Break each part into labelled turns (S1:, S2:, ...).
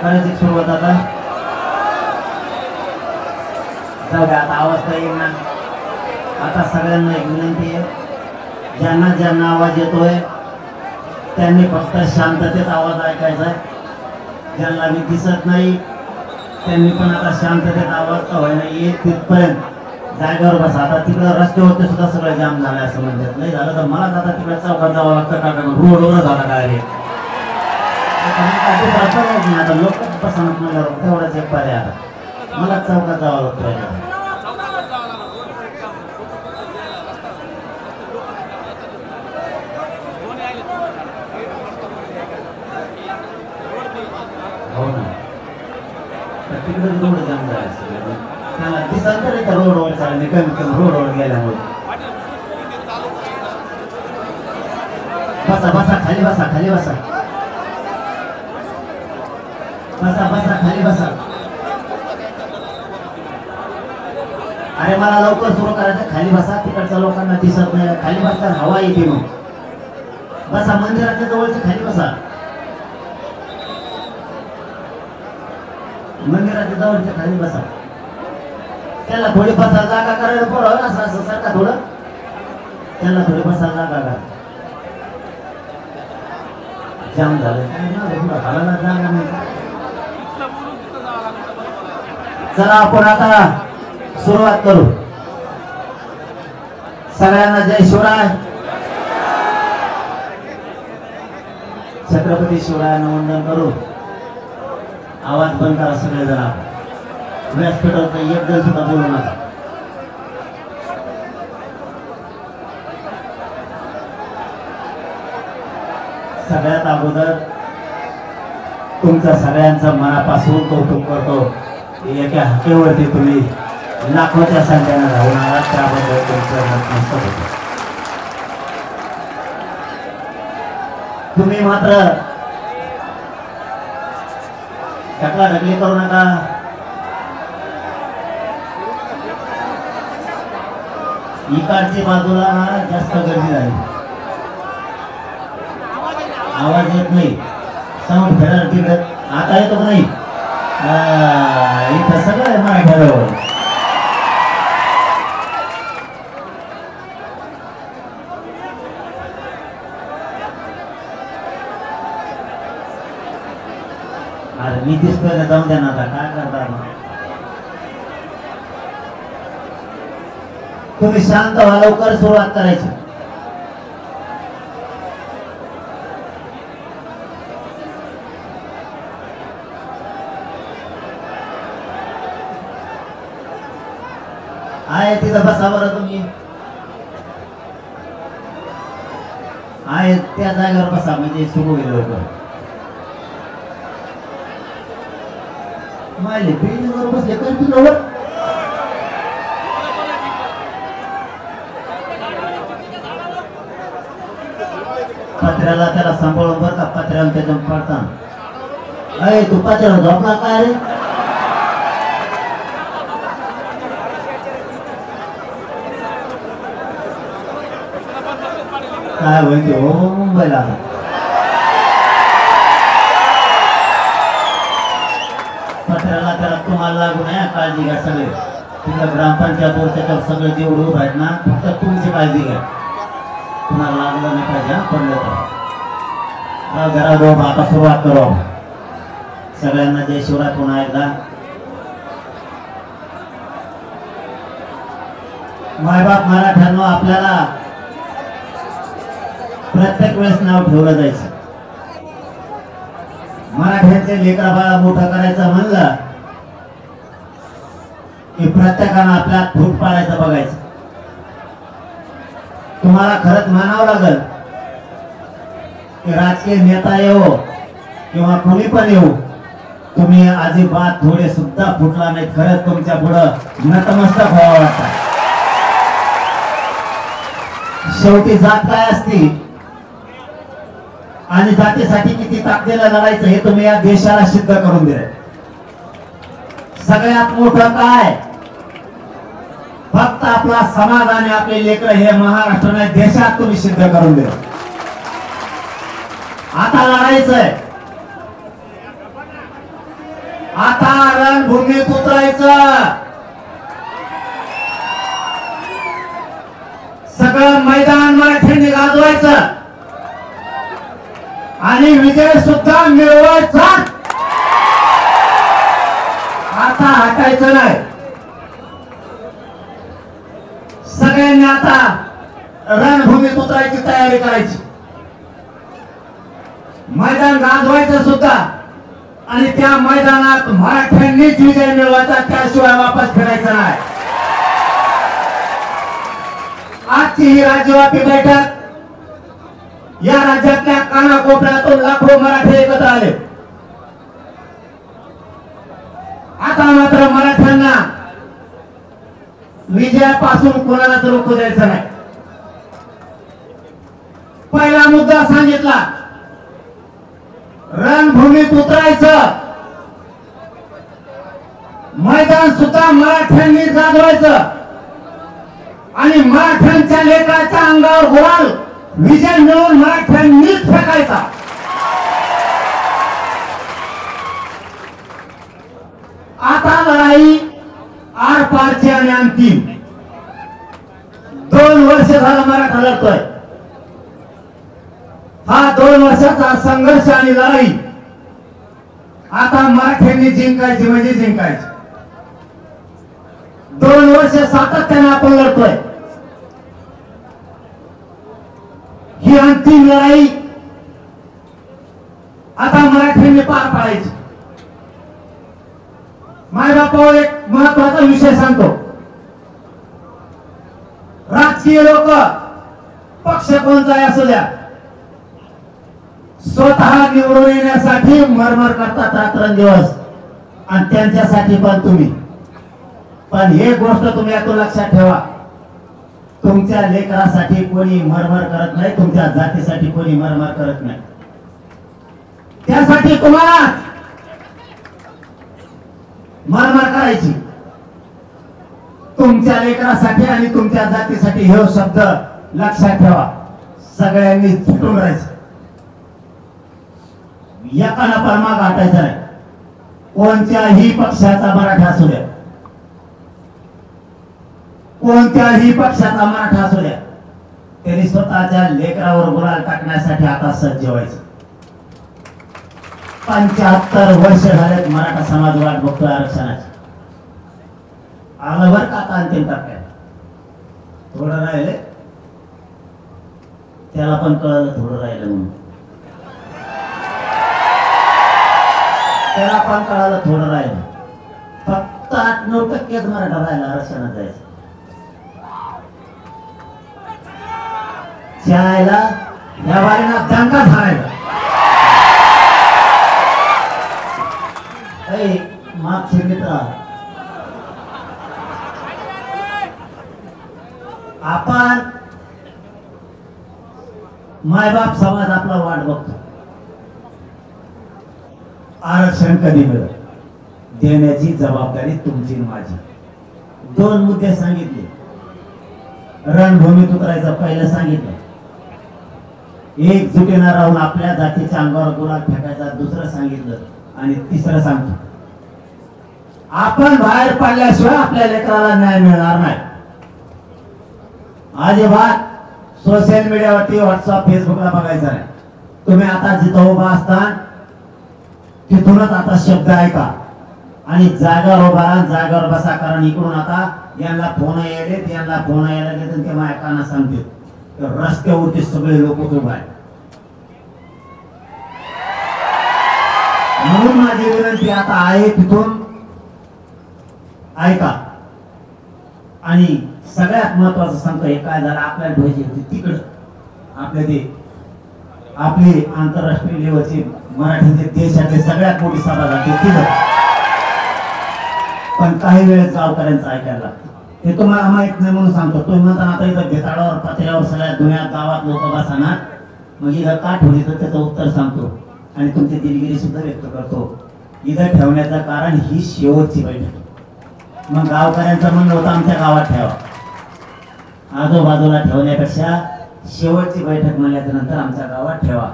S1: करायची सुरुवात आता जाऊ द्या, आता आवाज तर येईल ना. आता सगळ्यांना एक विनंती आहे, ज्यांना ज्यांना आवाज येतोय त्यांनी फक्त शांततेत आवाज ऐकायचा आहे. ज्यांना मी दिसत नाही त्यांनी पण आता शांततेत आवाज का व्हायला येत तिथपर्यंत जागेवर बसा. आता तिकडं रस्त्यावरती सुद्धा सगळं जाम झालं असं म्हणतात. नाही झालं तर मला आता तिकडे चौकात जावं लागतं का रोडवर झाला काय रे. आता लोक पसंत नाही तेवढाच एक पर्याय. आता मला चौकात जावं लागतं. हो ना, तिकडे रोड जाम झाला. त्याला दिसाल तर त्या रोडवर चालले कमी कमी रोडवर गेल्यामुळे. बसा बसा खाली बसा, खाली बसा, बसा बसा खाली बसा. अरे मला लवकर सुरू करायचं, खाली बसा. तिकडच्या लोकांना दिसत नाही, खाली बसता हवा येते. मग बसा, मंदिराच्या जवळच्या खाली बसा, मंदिराच्या जवळच्या खाली बसा. त्याला थोडी बसा जागा करायला पोरं असं असं सारखा थोडं त्याला थोडी बसा जागा करा. जाम झालं हालायला जागा नाही. चला आपण आता सुरुवात करू. सगळ्यांना जय शिवराय. छत्रपती शिवरायांना वंदन करू. आवाज बंद करा सगळेजण. व्यासपीठावर एक जण सुद्धा बोलू नका. सगळ्यात अगोदर तुमच्या सगळ्यांचं मनापासून कौतुक करतो. एका हाकेवरती तुम्ही लाखोच्या संख्येने राहून आलात, त्याबद्दल तुमचं नतमस्तक होतं. तुम्ही मात्र ढकलाढकली करू नका. इकडची बाजूला जास्त गर्दी झाली, आवाज येत नाही. साऊंड फेडायला तिकडे आता येतो का नाही? इथं सगळं आहे मराठ्याजवळ. अरे मी दिसतोय, जाऊन द्या ना. आता काय करता तुम्ही? शांत व्हा, लवकर सुरुवात करायची. आहे तिथं बसा बरं. तुम्ही आहे त्या जागेवर बसा, म्हणजे सुरू होईल लवकर. मायले बिल्डिंगवर बसले कंटिन्यूवर. पत्र्याला त्याला सांभाळून बरं का, पत्र्याला त्याच्या पडता. अरे तू पत्र्याला झोपला काय रे? काय होईल हो मुंबईला? पत्र्याला त्याला तुम्हाला लागू नये, काळजी घ्या सगळे. तिथं ग्रामपंचायत त्याच्यावर सगळे जेवढे उभं आहेत ना, फक्त तुमची काळजी घ्या. तुम्हाला लागलं नाही पाहिजे. पडलं तर घरा दो. आता सुरुवात करू. सगळ्यांना जय शिवराय पुन्हा एकदा. मायबाप मराठ्यांनो, आपल्याला प्रत्येक वेळेस नाव ठेवलं जायचं. मराठ्यांचे लेकरा बाळा मोठं करायचं म्हणलं की प्रत्येकानं आपल्या फूट पाडायचं बघायचं. तुम्हाला खरंच मानावं लागल की राजकीय नेता येऊ किंवा कोणी पण येऊ, तुम्ही अजिबात थोडे सुद्धा फुटला नाही. खरंच तुमच्या पुढं नतमस्तक व्हावं वाटतं. शेवटी जात काय असती आणि जातीसाठी किती ताकदीला लढायचं हे तुम्ही या देशाला सिद्ध करून दिले. सगळ्यात मोठं काय, फक्त आपला समाज आणि आपले लेकर हे महाराष्ट्राने देशात तुम्ही सिद्ध करून दिले. आता लढायचंय. आता रणभूमीत उतरायचं, सगळं मैदान मराठ्यांनी गाजवायचं आणि विजय सुद्धा मिळवायचा. आता हटायचं नाही. सगळ्यांनी आता रणभूमीत उतरायची तयारी करायची, मैदान गाजवायचं सुद्धा आणि त्या मैदानात मराठ्यांनीच विजय मिळवायचा, त्याशिवाय वापस फिरायचं नाही. आजची ही राज्यव्यापी बैठक, या राज्यातल्या कानाकोपऱ्यातून लाखो मराठे एकत्र आले. आता मात्र मराठ्यांना विजयापासून कोणालाच रोखू द्यायचं नाही. पहिला मुद्दा सांगितला, रणभूमीत उतरायचं, मैदान सुद्धा मराठ्यांनी गाजवायचं आणि मराठ्यांच्या लेकराच्या अंगावर गुलाल विजय मिळवून मराठ्यांनीच फेकायचा. आता लढाई आर पारची आणि अंतिम. 2 वर्ष झालं मराठा लढतोय. हा 2 वर्षाचा संघर्ष आणि लढाई आता मराठ्यांनी जिंकायची म्हणजे जिंकायची. 2 वर्ष सातत्याने आपण लढतोय. ही अंतिम लढाई आता मराठ्यांनी पार पाडायची. मायबापावर एक महत्वाचा विषय सांगतो. राजकीय लोक पक्ष कोणताही असू द्या, स्वतः निवडून येण्यासाठी मरमर करतात रात्रंदिवस आणि त्यांच्यासाठी पण तुम्ही. पण हे गोष्ट तुम्ही यातून लक्षात ठेवा, तुमच्या लेकरासाठी कोणी मरमर करत नाही, तुमच्या जातीसाठी कोणी मरमर करत नाही. त्यासाठी तुम्हाला मरमर करायची, तुमच्या लेकरासाठी आणि तुमच्या जातीसाठी. हे शब्द लक्षात ठेवा. सगळ्यांनी झुटून राहायचं, एकाला परमा गाठायचा नाही. कोणत्याही पक्षाचा मराठा असू द्या, कोणत्याही पक्षाचा मराठा असू द्या, त्यांनी स्वतःच्या लेकरावर गुलाल टाकण्यासाठी आता सज्ज व्हायचं. 75 वर्ष झालेत मराठा समाज वाट बघतोय आरक्षणाची. आलं बरं का आता अंतिम टप्प्यात. थोडं राहिले, त्याला पण कळलं थोडं राहिलं म्हणून. त्याला पण कळालं थोडं राहिलं. फक्त 8-9% मराठा राहिला आरक्षणात जायचं. त्याला या वारीना दंगा झाला. मागचे मित्र, आपण मायबाप समाज आपला वाट बघतो. आरक्षण कधी मिळेल देण्याची जबाबदारी तुमची माझी. 2 मुद्दे सांगितले. रणभूमीत उतरायचं पहिलं सांगितलं, एकजुटीनं राहून आपल्या जातीच्या अंगावर गुलाल फेकायचा दुसरं सांगितलं, आणि तिसरं सांगतो, आपण बाहेर पडल्याशिवाय आपल्या लेकराला न्याय मिळणार नाही. अजिबात सोशल मीडियावरती व्हॉट्सअप फेसबुकला बघायचं नाही. तुम्ही आता जिथं उभा असता तिथूनच आता शब्द ऐका आणि जागावर उभा राहा, जागावर बसा. कारण इकडून आता यांना फोन यायलेत, यांना फोन यायला लागले, ते माझ्या काना सांगते रस्त्यावरती सगळे लोक उभे आहेत. म्हणून माझी विनंती आता आहे, तिथून ऐका. आणि सगळ्यात महत्वाचं सांगतो, हे काय झालं आपल्याला ध्वज तिकडं आपल्या ते आपली आंतरराष्ट्रीय लेवलची मराठी देशातली सगळ्यात मोठी सभा झाली तिथं. पण काही वेळेस गावकऱ्यांचं ऐकायला लागतं. हे तुम्हाला माहित नाही म्हणून सांगतो. तुम्ही म्हणता आता इथं बेताळावर पत्र्यावर सगळ्या दुनियात गावात लोक बसणार, मग इथं का ठेवली तर त्याचं उत्तर सांगतो आणि तुमची दिलगिरी सुद्धा व्यक्त करतो. इथं ठेवण्याचं कारण ही शेवटची बैठक. मग गावकऱ्यांचं म्हणणं होतं आमच्या गावात ठेवा, आजूबाजूला ठेवण्यापेक्षा शेवटची बैठक म्हणल्याच्या नंतर आमच्या गावात ठेवा.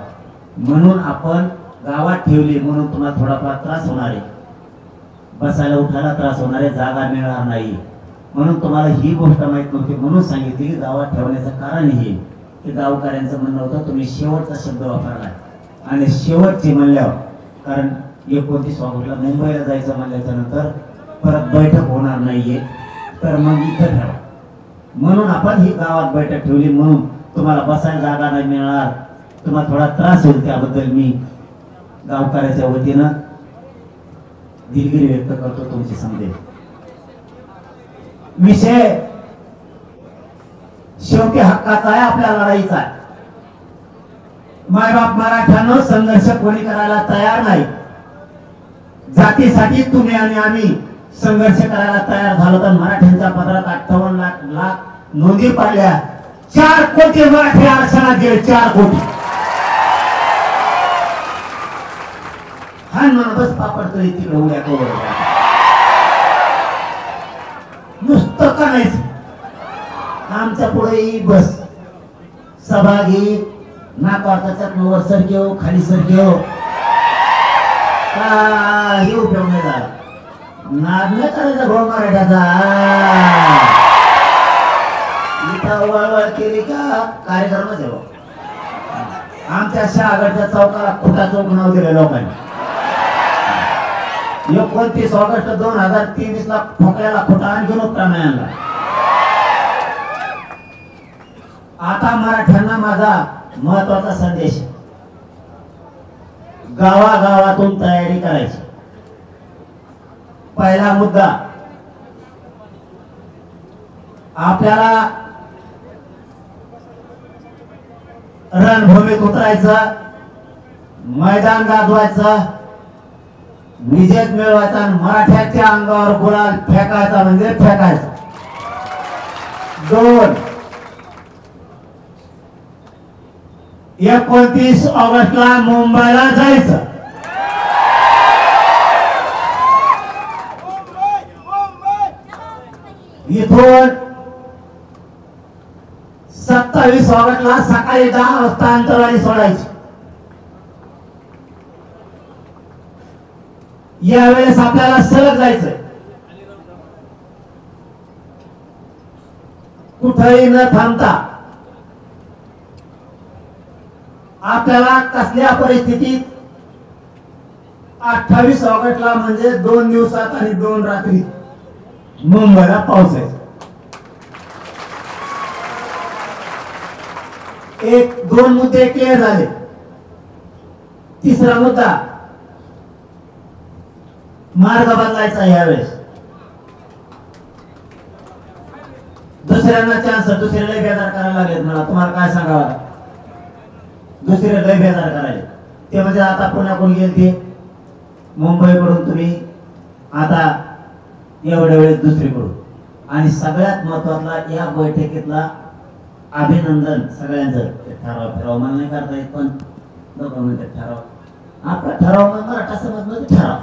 S1: म्हणून आपण गावात ठेवली, म्हणून तुम्हाला थोडाफार त्रास होणार आहे. बसायला उठायला त्रास होणारे, जागा मिळणार नाही. म्हणून तुम्हाला ही गोष्ट माहित नव्हती म्हणून सांगितली की गावात ठेवण्याचं कारण हे की गावकऱ्यांचं म्हणणं होतं तुम्ही शेवटचा शब्द वापरलाय आणि शेवटची म्हणल्यावर, कारण 29 ऑगस्टला मुंबईला जायचं म्हणल्याच्या नंतर परत बैठक होणार नाहीये, तर मग इथं ठेवा. म्हणून आपण ही गावात बैठक ठेवली. म्हणून तुम्हाला बसायला जागा नाही मिळणार, तुम्हाला थोडा त्रास होईल, त्याबद्दल मी गावकऱ्याच्या वतीनं दिलगिरी व्यक्त करतो. तुमची समजेल विषय शेवटी हक्काचा आहे, आपल्या लढाईचा आहे. मायबाप मराठ्यानं संघर्ष कोणी करायला तयार नाही. जातीसाठी तुम्ही आणि आम्ही संघर्ष करायला तयार झालो तर मराठ्यांच्या पदरात 58 लाख नोंदी पाडल्या. 4 कोटी मराठी आरक्षणात गेले. 4 कोटी. हा म्हणूनच पापड तरी तिकडे उड्या कवर नुसतं का नाही. आमच्या पुढे बस सभा घे, नाकावारच्या वर सरके खाली सरके काही उपयोग नाही झाला. नाद नाही करायचा भाऊ मराठ्याचा. इथं वळवळ केली का कार्यक्रमच आहे. आमच्या शहागडच्या चौकाला खोटा चौक नाव दिलं लोकांनी. 29 ऑगस्ट 2023 ला ठोकल्याला खोटा आणखी उपटा नाही आणला. आता मराठ्यांना माझा महत्वाचा संदेश, गावागावातून तयारी करायची. पहिला मुद्दा, आपल्याला रणभूमीत उतरायचं, मैदान गाजवायचं, विजय मिळवायचा आणि मराठ्याच्या अंगावर गुलाल फेकायचा म्हणजे फेकायचा. 2 29 ऑगस्टला मुंबईला जायचं. इथून 27 ऑगस्टला सकाळी 10 वाजता अंतरवाली सोडायची. यावेळेस आपल्याला सलग जायचंय, कुठेही न थांबता. आपल्याला कसल्या परिस्थितीत 28 ऑगस्टला म्हणजे 2 दिवसात आणि 2 रात्री मुंबईला पोहोचायचं. 1-2 मुद्दे क्लिअर झाले. तिसरा मुद्दा, मार्ग बदलायचा यावेळेस. दुसऱ्यांना चान्स, दुसरे लय बेजार करायला लागेल. मला तुम्हाला काय सांगावं, दुसरे लय बेजार करायचे ते म्हणजे आता पुण्याकडून गेले ते मुंबईकडून, तुम्ही आता एवढ्या वेळेस दुसरीकडून. आणि सगळ्यात महत्वाचा या बैठकीतला अभिनंदन सगळ्यांचं. ठराव मला नाही करता येत, पण लोक म्हणते ठराव, आपला ठराव मराठा समाज मध्ये ठराव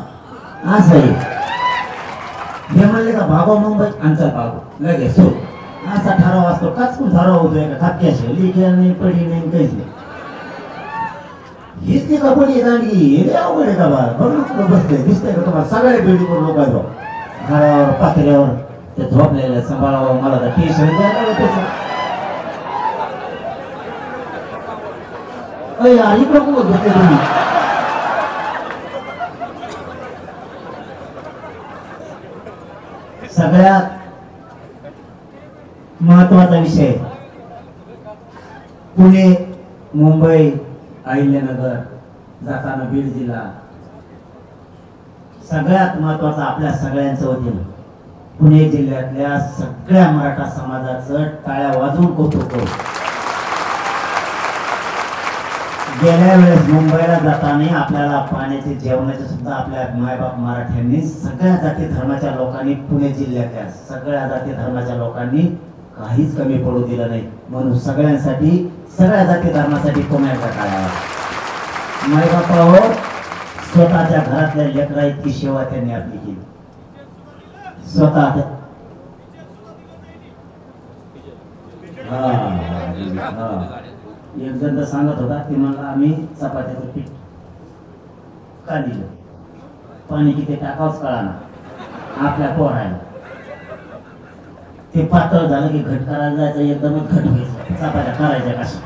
S1: असं आहे. हे म्हणले का भागो मुंबई, आमचा भागो लगेच सो असा ठराव असतो. काचकून ठराव होतोय का खात्याशी लिखी नाही, पडी नाही, काहीच नाही. हीच ती कपडी दांडी हे अवघड आहे का बा. बघ कुठं बसले दिसतंय का तुम्हाला. सगळ्या बिल्डिंगवर लोक आहेत घरावर पातळीवर ते झोपलेले सांभाळावं. मला तर टी शर्ट इकडं कुठं बसले तुम्ही. सगळ्यात महत्वाचा विषय, पुणे, मुंबई, अहिल्यानगर जाताना बीड जिल्हा, सगळ्यात महत्वाचा आपल्या सगळ्यांचं वतीनं पुणे जिल्ह्यातल्या सगळ्या मराठा समाजाचं टाळ्या वाजवून कौतुक करू. गेल्या वेळेस मुंबईला जाताना आपल्याला पाण्याचे, जेवणाचे सुद्धा आपल्या मायबाप मराठ्यांनी, सगळ्या जाती धर्माच्या लोकांनी, पुणे जिल्ह्यातल्या सगळ्या जाती धर्माच्या लोकांनी काहीच कमी पडू दिलं नाही. म्हणून सगळ्यांसाठी, सगळ्या जाती धर्मासाठी पुण्याचा टाळ्या. मायबापावर स्वतःच्या घरातल्या लेकरा इतकी सेवा त्यांनी आपली केली. स्वतः एक जण तर सांगत होता की मला आम्ही चपात्याचं पीठ का दिलं, पाणी किती टाकावंच कळाना. आपल्या पोरायला ते पातळ झालं की घट करायला जायचं, एकदमच घट व्हायचं, चपात्या करायच्या कशा,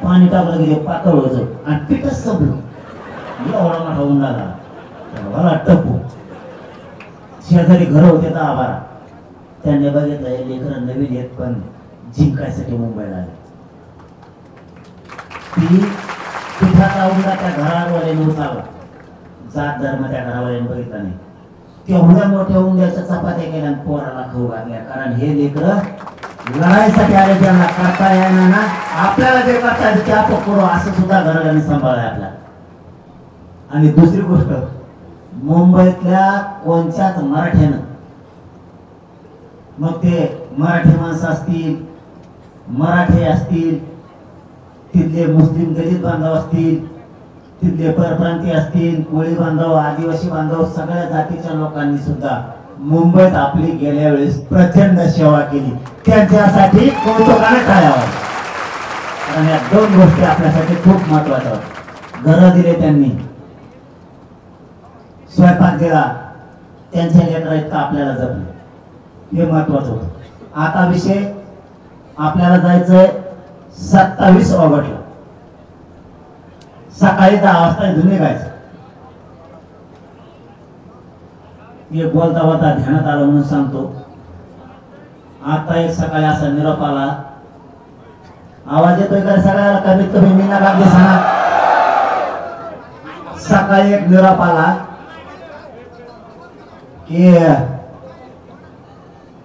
S1: पाणी टाकलं की पातळ व्हायचं आणि पिठच संपलं. एवढा मोठा उन्हाळा मला टपू. शेजारी घर होते 10-12, त्यांनी बघितलं हे लेकरं नवीन येत पण जिंकायसाठी मुंबईला आले. ती पिठाचा उंडा त्या घरावाल्याने उचलला, जात धर्म त्या घरावाल्याने बघितला नाही. तेवढ्या मोठ्या उंड्याच्या चपात्या केल्या आणि पोराला खाऊ घातल्या, कारण हे लेकरं लढाईसाठी आले, त्यांना करता येणार ना. आपल्याला जे करता येते ते आपण करू, असं सुद्धा घराने सांभाळलंय आपल्याला. आणि दुसरी गोष्ट, मुंबईतल्या कोणत्याच मराठ्यानं, मग ते मराठी माणसं असतील, मराठी असतील, तिथले मुस्लिम दलित बांधव असतील, तिथले परप्रांतीय असतील, कोळी बांधव, आदिवासी बांधव, सगळ्या जातीच्या लोकांनी सुद्धा मुंबईत आपली गेल्या वेळेस प्रचंड सेवा केली. त्यांच्यासाठी कौतुकाने टाळ्या वाजवा. कारण या दोन गोष्टी आपल्यासाठी खूप महत्वाच्या होत्या. घरं दिले त्यांनी, स्वयंपाक दिला, त्यांच्या लेकरा इतकं आपल्याला जपले, हे महत्वाचं होतं. आता विषय आपल्याला जायचंय 27 ऑगस्टला सकाळी 10 वाजता इथून निघायचं. मी बोलता बोलता ध्यानात आलं म्हणून सांगतो. आता एक सकाळी असा निरोप आला, आवाज येतोय का सगळ्याला? कमीत कमी मी ना लागले सांगा. सकाळी एक निरोप आला की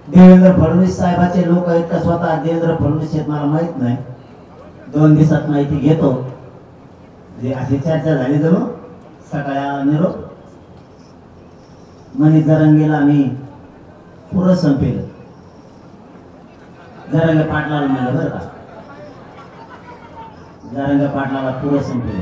S1: देवेंद्र फडणवीस साहेबाचे लोक आहेत का, स्वतः देवेंद्र फडणवीस आहेत मला माहित नाही, 2 दिवसात माहिती घेतो. अशी चर्चा झाली जणू सकाळी निरोप. मनी जरंगेला आम्ही पुरं संपेल, जरंगे पाटलाला म्हणलं बरं का, जरंगे पाटलाला पुरं संपेल.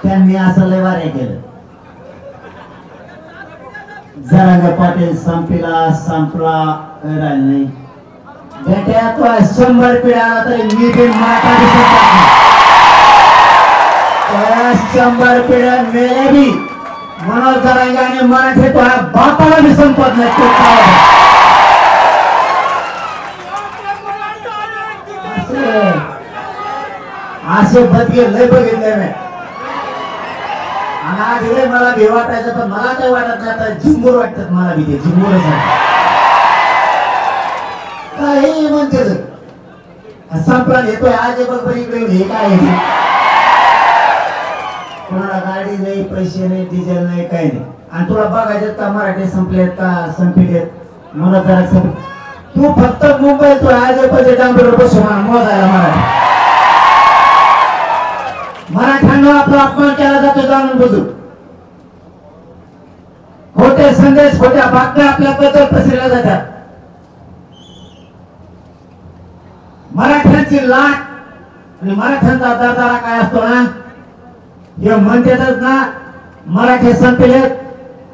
S1: त्यांनी असं लय वारे केलं, जरांगे पाटील संपला संपला राहिला नाही. बेट्या तो 100 पिढ्या आला तरी मी पण माता 100 पिढ्या मेले बी मनोज जरांगे आणि मराठी तो बापाला बी संपत नाही. असे बदगे लय बघितले मी. आणि आज हे मला भी वाटायचं, पण मला काय वाटत नाही आता, झिंगूर वाटतात मला बी. ते झिंगूरच काही म्हणते संपला येतोय आज बघ बरं इकडे. हे काय कोणाला गाडी नाही, पैसे नाही, डिझेल नाही, काही नाही. आणि तुला बघायचं का मराठी संपलेत का संपलेत, मला जरा तू फक्त मुंबईत तू आज पैसे डांबेवर बसून मोजायला मराठी. मराठ्यांना आपला अपमान केला जातो जाणून बुजून. खोटे संदेश, खोट्या बातम्या आपल्याबद्दल पसरल्या जातात. मराठ्यांची लाट आणि मराठ्यांचा दरदारा काय असतो ना, हे म्हणतातच ना मराठी संपलेत,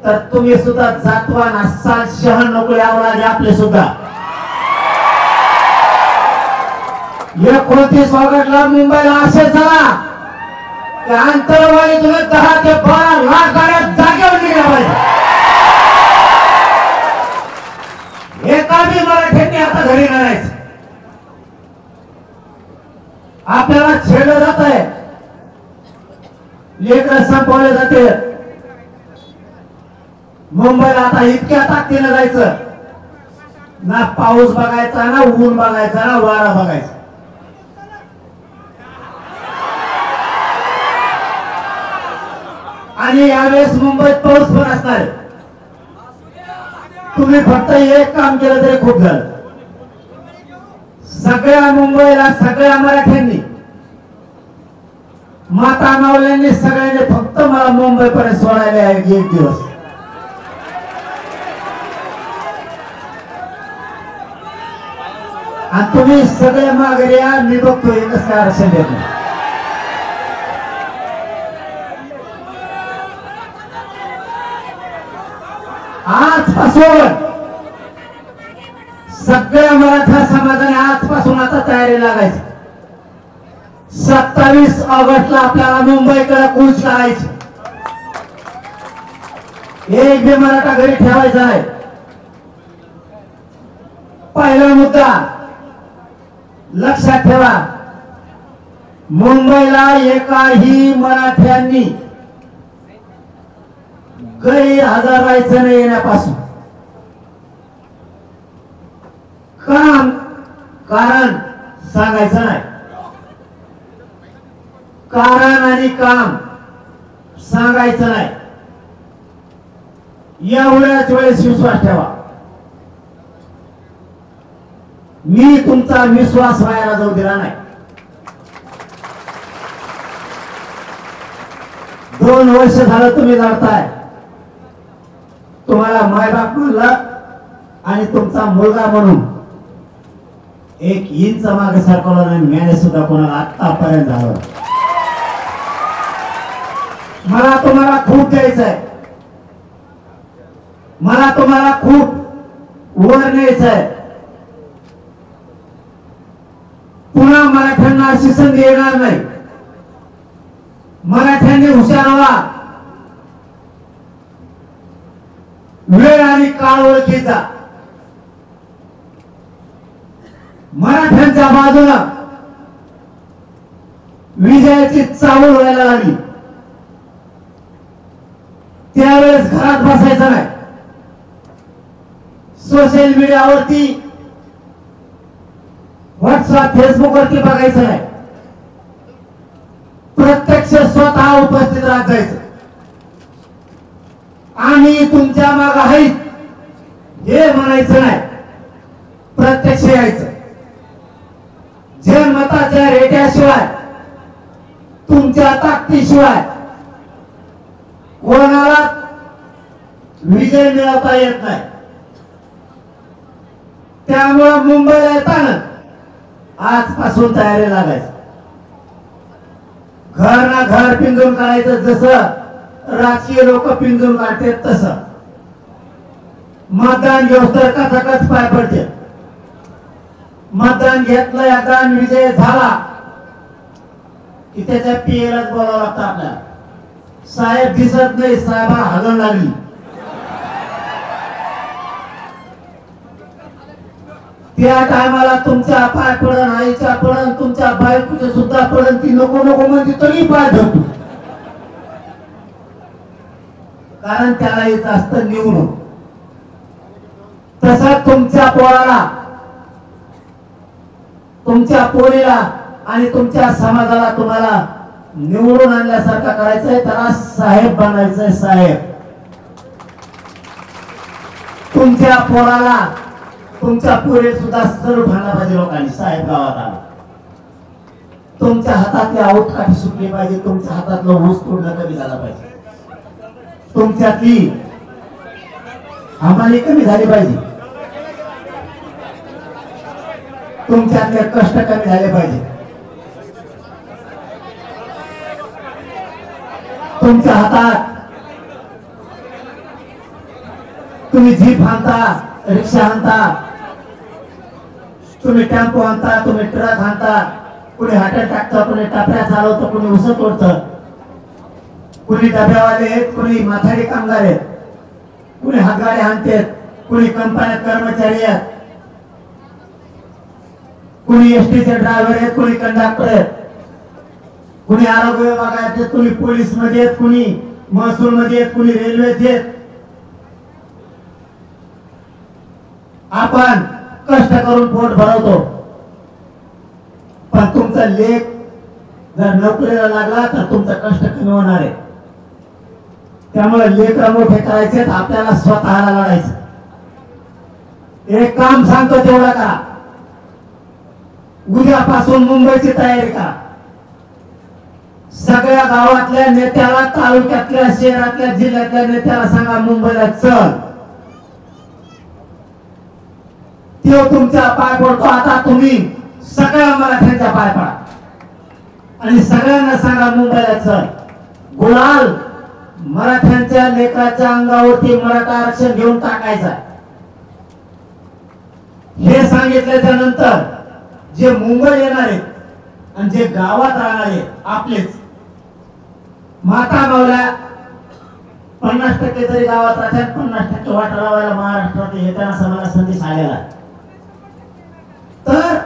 S1: तर तुम्ही सुद्धा जातवान असाल, शहर नोकरी आवडा आपले सुद्धा. 29 ऑगस्टला मुंबईला असे झाला की अंतरवाली तुला 10 ते 12 लाख गाड्या जागेवर निघल्या पाहिजे. एका बी मराठ्यांनी आता घरी नाही. आपल्याला छेडलं जात आहे, लेकरं संपवले जाते. मुंबईला आता इतक्या ताकदीने जायचं ना, पाऊस बघायचा ना, ऊन बघायचा ना, वारा बघायचा. आणि यावेळेस मुंबईत पाऊस पण असणार. तुम्ही फक्त एक काम केलं तरी खूप झालं. सगळ्या मुंबईला सगळ्या मराठ्यांनी माता मावल्यांनी सगळ्यांनी फक्त मला मुंबई पर्यंत सोडायला आहे एक दिवस. आणि तुम्ही सगळे माघारी या, मी बघतो एकच काय आरक्षण देत नाही. आजपासून सगळ्या मराठा समाजाने आजपासून आता तयारी लागायची. 27 ऑगस्टला आपल्याला मुंबईकडे कूच करायची. एक बी मराठा घरी ठेवायचा आहे. पहिला मुद्दा लक्षात ठेवा, मुंबईला एकाही मराठ्यांनी गैरहजर राहायचं नाही येण्यापासून. कारण सांगायचं नाही. कारण आणि काम सांगायचं नाही. एवढ्याच वेळेस विश्वास ठेवा. मी तुमचा विश्वास व्हायला जाऊ दिला नाही. 2 वर्ष झालं तुम्ही लढताय. तुम्हाला मायबाप म्हणलं आणि तुमचा मुलगा म्हणून 1 इंच मागे सरकवलं नाही. मैंने सुद्धा कोणाला आतापर्यंत झालं. मला तुम्हाला खूप द्यायचंय. मला तुम्हाला खूप वर न्यायचंय. पुन्हा मराठ्यांना अशी संधी येणार नाही. मराठ्यांनी हुशार व्हा. वेळ आणि काळ ओळखीचा. मराठ्यांच्या बाजूला विजयाची चाहूल व्हायला लागली. त्यावेळेस घरात बसायचं नाही. सोशल मीडियावरती, व्हॉट्सअप, फेसबुक वरती बघायचं नाही. प्रत्यक्ष स्वतः उपस्थित राहत जायचं. आणि तुमच्या मागे आहेत हे म्हणायचं नाही. प्रत्यक्ष यायचं. जनमताच्या रेट्याशिवाय, तुमच्या ताकदीशिवाय कोणाला विजय मिळवता येत नाही. त्यामुळे मुंबईला येताना आजपासून तयारी लागायची. घर ना घर पिंजून काढायचं. जसं राजकीय लोक पिंजून काढतात तसं मतदान घेऊस तर कचाकच पाय पडते. मतदान घेतलं एकदा विजय झाला की त्याच्या पीएलाच बोलावं लागतं आपल्याला. साहेब दिसत नाही, साहेबा हागण लागली. त्या टायमाला तुमच्या पाय पडण, आईच्या पडण, तुमच्या बायकोच्या सुद्धा पडण. ती नको नको म्हणते तरी पाय धरतो. कारण त्याला येत असतं निवडून. तसं तुमच्या पोराला, तुमच्या पोरीला आणि तुमच्या समाजाला तुम्हाला निवडून आणल्यासारखं करायचंय. त्याला साहेब बनायचंय. साहेब तुमच्या पोराला, तुमच्या पोरीला सुद्धा सलूट घालला पाहिजे लोकांनी. साहेब गावात आला. तुमच्या हातातली आऊटकाठी सुटली पाहिजे. तुमच्या हातातलं ऊस तोडणं कमी झालं पाहिजे. तुमच्यातली हमाली कमी झाली पाहिजे. तुमच्यातले कष्ट कमी झाले पाहिजे. तुमच्या हातात तुम्ही जीप आणता, रिक्षा आणता, तुम्ही टेम्पो आणता, तुम्ही ट्रक आणता. कुणी हॉटेल टाकतं, कुणी टपऱ्या चालवतं, कुणी उस तोडतं, कुणी डब्यावाले आहेत, कुणी माथाडी कामगार आहेत, कुणी हातगाडी आणतात, कुणी कंपन्यात कर्मचारी आहेत, कुणी एसटीचे ड्रायव्हर आहेत, कुणी कंडक्टर आहेत, कुणी आरोग्य विभागात आहेत, कुणी पोलीस मध्ये आहेत, कुणी महसूल मध्ये आहेत, कुणी रेल्वेत आहेत. आपण कष्ट करून पोट भरवतो. पण तुमचा लेख जर नोकरीला लागला तर तुमचं कष्ट कमी होणार आहे. त्यामुळे लेकर मोठे करायचे आपल्याला स्वतःला लढायचं. एक काम सांगतो तेवढं करा. उद्यापासून मुंबईची तयारी करा. सगळ्या गावातल्या नेत्याला, तालुक्यातल्या, शहरातल्या, जिल्ह्यातल्या नेत्याला सांगा मुंबईला चल. तो तुमच्या पाय पडतो. आता तुम्ही सगळ्या मराठ्यांच्या पाय पडा आणि सगळ्यांना सांगा मुंबईला चल. गुलाल मराठ्यांच्या लेकराच्या अंगावरती मराठा आरक्षण घेऊन टाकायचा. हे सांगितल्याच्या नंतर जे मुंबई येणार आहेत आणि जे गावात राहणारे आपलेच माता मावल्या 50% तरी गावात राहतात, 50% वाटा लावायला महाराष्ट्रात येताना समाजाला संदेश आलेला. तर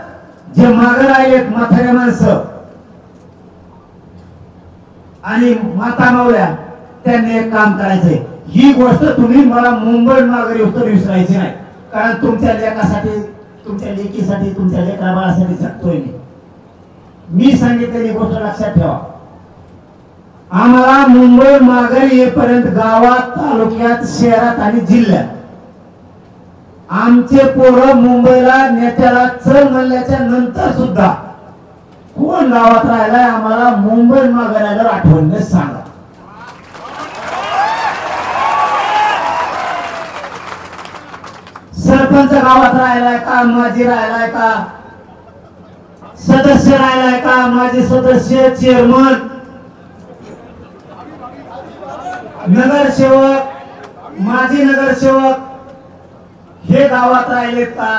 S1: जे मागे राहिलेत म्हातारे माणसं आणि माता मावल्या त्यांनी एक काम करायचंय. ही गोष्ट तुम्ही मला मुंबई माघारी उत्तर विसरायची नाही. कारण तुमच्या लेकासाठी, तुमच्या लेकीसाठी, तुमच्या लेकरा बाळासाठी जगतोय मी सांगितलेली गोष्ट लक्षात ठेवा. आम्हाला मुंबई माघारी येईपर्यंत गावात, तालुक्यात, शहरात आणि जिल्ह्यात आमचे पोरं मुंबईला नेत्याला चल म्हणल्याच्या नंतर सुद्धा कोण गावात राहिलाय आम्हाला मुंबई माघारी आल्यावर आठवणीने सांगा. सरपंच गावात राहिलाय का, माजी राहिलाय का, सदस्य राहिलाय का, माजी सदस्य, चेअरमन, नगरसेवक, माजी नगरसेवक हे गावात राहिलेत का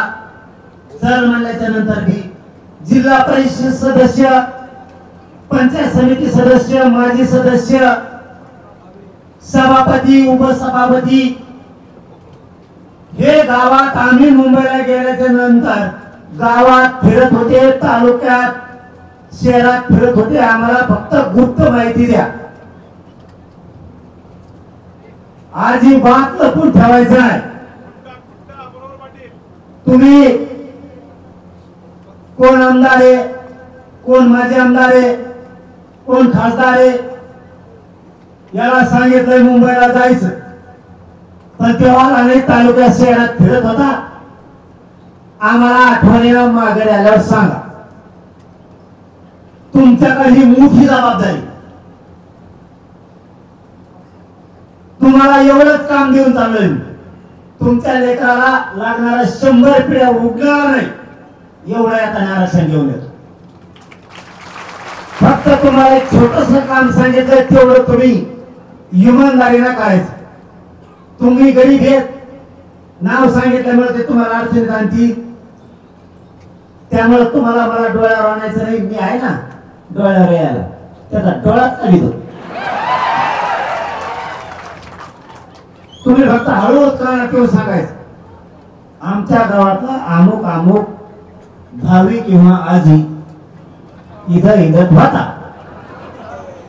S1: चल म्हणल्याच्या नंतर बी, जिल्हा परिषद सदस्य, पंचायत समिती सदस्य, माजी सदस्य, सभापती, उपसभापती हे गावात आम्ही मुंबईला गेल्याच्या नंतर गावात फिरत होते, तालुक्यात, शहरात फिरत होते. आम्हाला फक्त गुप्त माहिती द्या. अजिबात लपून ठेवायचं नाही. तुम्ही कोण आमदार आहे, कोण माजी आमदार आहे, कोण खासदार आहे, याला सांगितलंय मुंबईला जायचं, पण तेव्हा अनेक तालुक्यात शहरात फिरत होता. आम्हाला आठवणीला माघारी आल्यावर सांगा. तुमच्याकडे ही मोठी जबाबदारी. तुम्हाला एवढंच काम देऊन चाललोय. तुमच्या लेकराला लागणारा 100 पिढ्या उगणार नाही एवढं आता आरक्षण घेऊन येतो. फक्त तुम्हाला एक छोटस काम सांगितलं, तेवढं तुम्ही इमानदारीने करायचं. तुम्ही गरीब आहेत, नाव सांगितल्यामुळे ते तुम्हाला अडचणीत आणतील. त्यामुळे तुम्हाला मला डोळ्यावर आणायचं नाही. मी आहे ना डोळ्यावर यायला, त्याचा डोळाच काढी दो. तुम्ही फक्त हळूच काना किंवा सांगायचं आमच्या गावातला अमुक अमुक भावी किंवा आजी इथं हिंदत होता.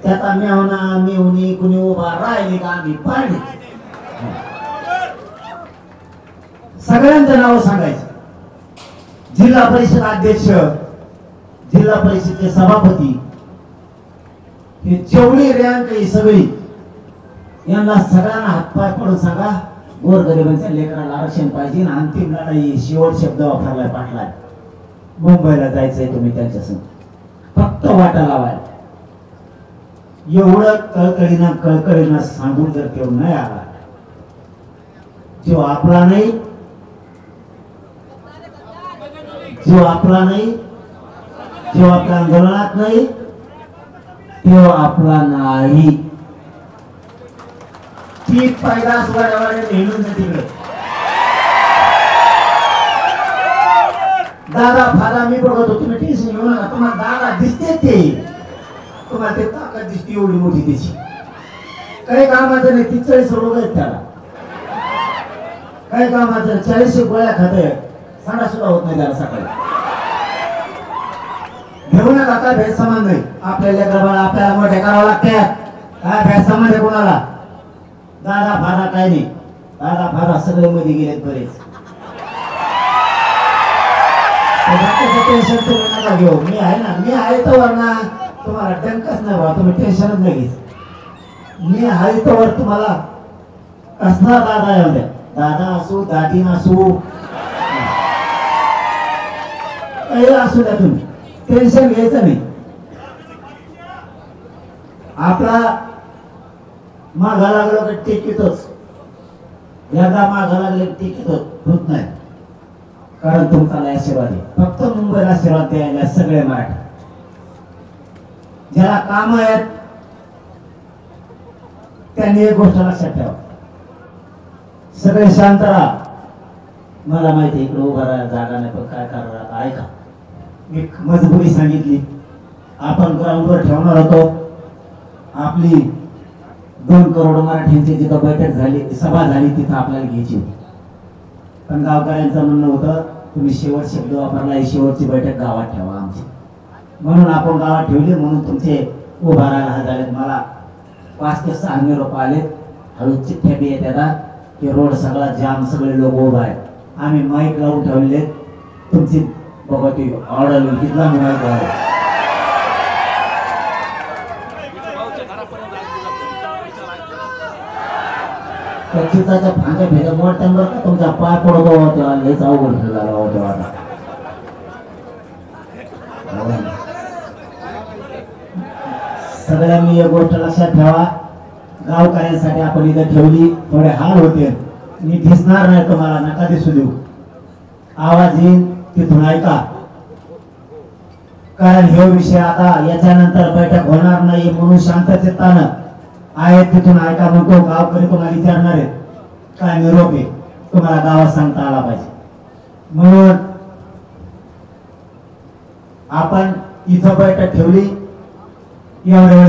S1: त्याचा मेवना मेवणी कुणी उभा राहिली का आम्ही पाडली. सगळ्यांचं नाव सांगायचं. जिल्हा परिषद अध्यक्ष, जिल्हा परिषदचे सभापती, हे जेवढी रँक ही सगळी यांना सगळ्यांना हातपाय पडून सांगा गोरगरिबांच्या लेकराला आरक्षण पाहिजे. अंतिम लढाई शेवट शब्द वापरलाय पाटला. मुंबईला जायचंय तुम्ही त्यांच्यासंग, फक्त वाटा लावाय. एवढं कळकळीनं सांगून जर तेवढं नाही आला, जो आपला नाही, जो आपला नाही, जो आपल्या आंदोलनात नाही, तो आपला नाही. ती पैदास वाड्यावाड्या नेहून तिकडे दादा फादा मी बघतो. तुम्ही टेन्शन घेऊ नका. तुम्हाला दादा दिसते ते, तुम्हाला ते ताकद दिसते एवढी मोठी त्याची. काही कामाचं नाही. 40 रोग आहेत त्याला. काही कामाचं 40 गोळ्या खाते, सांडा सुद्धा होत नाही त्याला सकाळी. घेऊ नका. काय भेद समान नाही. आपल्याला आपल्याला मोठे करावं लागते. काय भेद समान आहे कोणाला? दादा फादा काय नाही. दादा फादा सगळे मध्ये गेलेत बरेच. टेन्शन तुम्ही नका घेऊ. मी आहे ना, मी आहे तर वरना तुम्हाला डंकच नाही बा. तुम्ही टेन्शनच नाही घ्यायचं. मी आहे तर वर तुम्हाला कसला दादा एवढ्या दादा असू, दादी असू, काही असू द्या, तुम्ही टेन्शन घ्यायचं नाही. आपला मागा लागलो की टिकीतच, एकदा मागा लागले टिकीतच होत नाही, कारण तुमचा आशीर्वाद आहे. फक्त मुंबईला आशीर्वाद द्यायला सगळे मराठी ज्याला काम आहेत त्यांनी एक गोष्ट लक्षात ठेवा, सगळे शांत राहा. मला माहिती इकडे उभा राहा जागा नाही, पण काय करणार ऐका, मी मजबुरी सांगितली. आपण ग्राउंडवर ठेवणार होतो आपली 2 करोड मराठ्यांची जिथं बैठक झाली, सभा झाली, तिथं आपल्याला घ्यायची होती. पण गावकऱ्यांचं म्हणणं होतं तुम्ही शेवट शब्द वापरला, ही शेवटची बैठक गावात ठेवा आमची, म्हणून आपण गावात ठेवली. म्हणून तुमचे उभा राहायला झाले. मला 5 ते 6 निरोप आले, हळू चिठ्ठ्या बी येतात की रोड सगळा जाम, सगळे लोक उभा आहेत. आम्ही माईक लावून ठेवले, तुमची बघा ती ऑर्डर कितला माईक आहे. चित्राच्या फांद्या भेगा मोडत्यांवर का तुमचा पाय पडतो तेव्हा लयच अवघड झाला होतो. आता सगळ्यांनी एक गोष्ट लक्षात ठेवा, गावकऱ्यांसाठी आपण इथं ठेवली, थोडे हाल होते, मी दिसणार नाही तुम्हाला, नका दिसू देऊ. आवाज येईल तिथून ऐका, कारण हे विषय आता याच्यानंतर बैठक होणार नाही म्हणून शांत चित्तानं आहे तिथून ऐका म्हणतो. गावकरी तुम्हाला विचारणार आहेत काय निरोप आहे, तुम्हाला गावात सांगता आला पाहिजे. म्हणून आपण इथं बैठक ठेवली. एवढ्या